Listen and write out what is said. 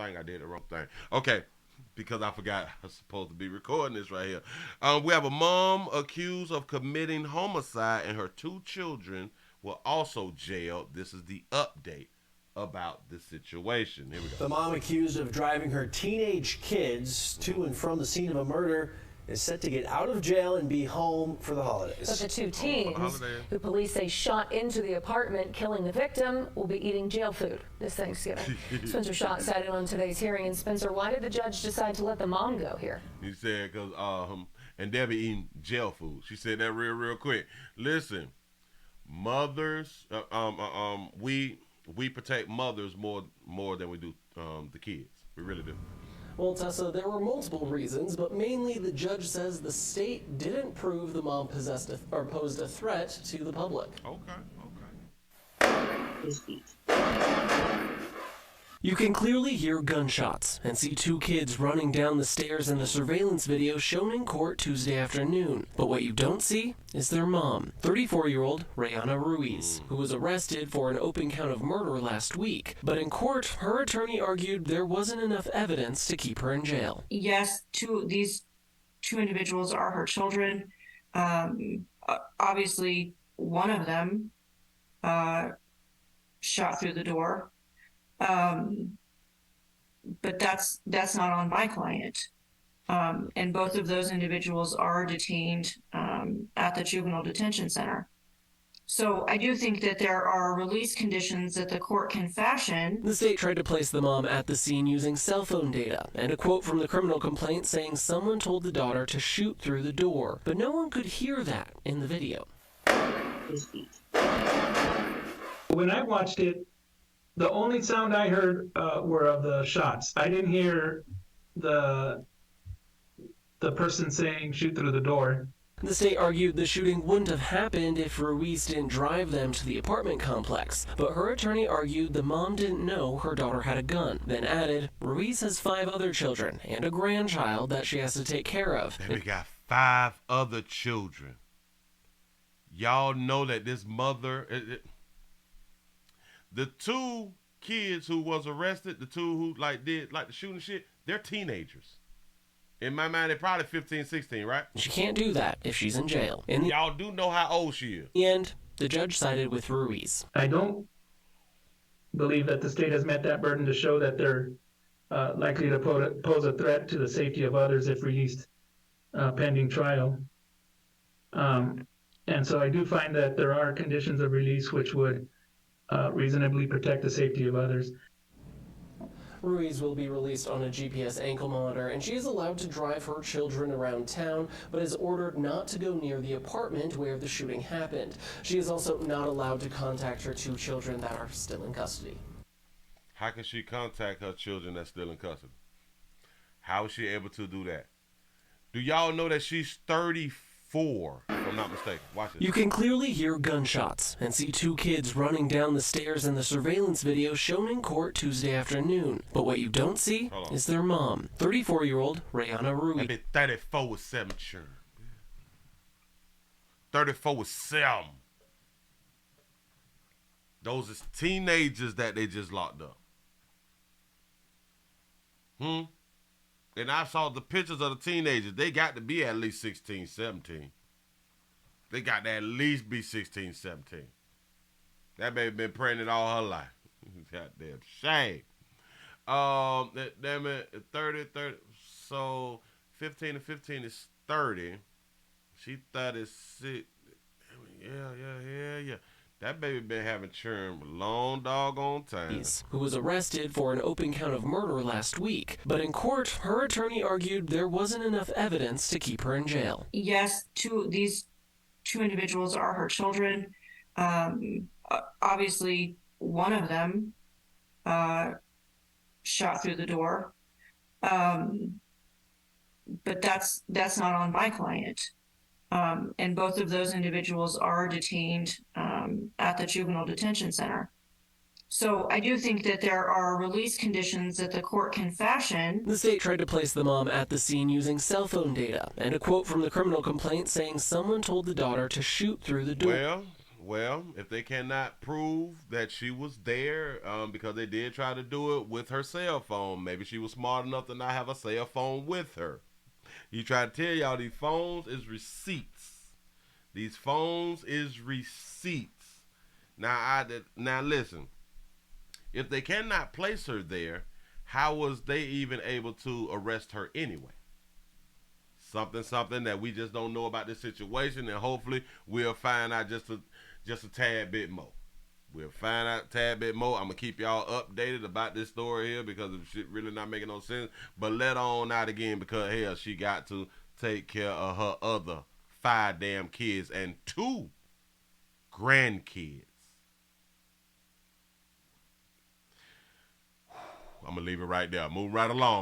thing. I did the wrong thing. Okay, because I forgot I was supposed to be recording this right here. We have a mom accused of committing homicide, and her two children were also jailed. This is the update about the situation. Here we go. The mom accused of driving her teenage kids to and from the scene of a murder is set to get out of jail and be home for the holidays. But the two teens, who police say shot into the apartment, killing the victim, will be eating jail food this Thanksgiving. Spencer Schott sat in on today's hearing. And Spencer, why did the judge decide to let the mom go here? He said, because, and they'll be eating jail food. She said that real quick. Listen, mothers, we protect mothers more than we do the kids. We really do. Well, Tessa, there were multiple reasons, but mainly the judge says the state didn't prove the mom posed a threat to the public. Okay. You can clearly hear gunshots and see two kids running down the stairs in the surveillance video shown in court Tuesday afternoon. But what you don't see is their mom, 34-year-old Rayana Ruiz, who was arrested for an open count of murder last week. But in court, her attorney argued there wasn't enough evidence to keep her in jail. Yes, these two individuals are her children. Obviously, one of them shot through the door. But that's not on my client. And both of those individuals are detained at the juvenile detention center. So I do think that there are release conditions that the court can fashion. The state tried to place the mom at the scene using cell phone data and a quote from the criminal complaint saying someone told the daughter to shoot through the door, but no one could hear that in the video. When I watched it, the only sound I heard were of the shots. I didn't hear the person saying shoot through the door. The state argued the shooting wouldn't have happened if Ruiz didn't drive them to the apartment complex, but her attorney argued the mom didn't know her daughter had a gun, then added Ruiz has 5 other children and a grandchild that she has to take care of. We got 5 other children. Y'all know that this mother... The 2 kids who was arrested, the 2 who did the shooting shit, they're teenagers. In my mind, they're probably 15, 16, right? She can't do that if she's in jail. Y'all do know how old she is. In the end, the judge sided with Ruiz. I don't believe that the state has met that burden to show that they're likely to pose a threat to the safety of others if released pending trial. And so I do find that there are conditions of release which would reasonably protect the safety of others. Ruiz will be released on a GPS ankle monitor, and she is allowed to drive her children around town, but is ordered not to go near the apartment where the shooting happened. She is also not allowed to contact her 2 children that are still in custody. How can she contact her children that's still in custody? How is she able to do that? Do y'all know that she's 34, if I'm not mistaken? Watch this. You can clearly hear gunshots and see 2 kids running down the stairs in the surveillance video shown in court Tuesday afternoon. But what you don't see is their mom, 34-year-old Rayana Ruiz. That be 34 with 7 children. 34 with 7. Those is teenagers that they just locked up. And I saw the pictures of the teenagers. They got to be at least 16, 17. They got to at least be 16, 17. That baby been pregnant all her life. Goddamn shame. Damn it, 30. So 15 and 15 is 30. She 36. Yeah. That baby been having children a long doggone time. Who was arrested for an open count of murder last week. But in court, her attorney argued there wasn't enough evidence to keep her in jail. Yes, these 2 individuals are her children. Obviously, one of them shot through the door. But that's not on my client. And both of those individuals are detained at the juvenile detention center. So I do think that there are release conditions that the court can fashion. The state tried to place the mom at the scene using cell phone data and a quote from the criminal complaint saying someone told the daughter to shoot through the door. Well, if they cannot prove that she was there, because they did try to do it with her cell phone, maybe she was smart enough to not have a cell phone with her. You try to tell y'all these phones is receipts. These phones is receipts. Now listen. If they cannot place her there, how was they even able to arrest her anyway? Something that we just don't know about this situation, and hopefully we'll find out just a tad bit more. We'll find out a tad bit more. I'm gonna keep y'all updated about this story here because the shit really not making no sense. But let on out again because hell, she got to take care of her other 5 damn kids and 2 grandkids. I'm gonna leave it right there. Move right along.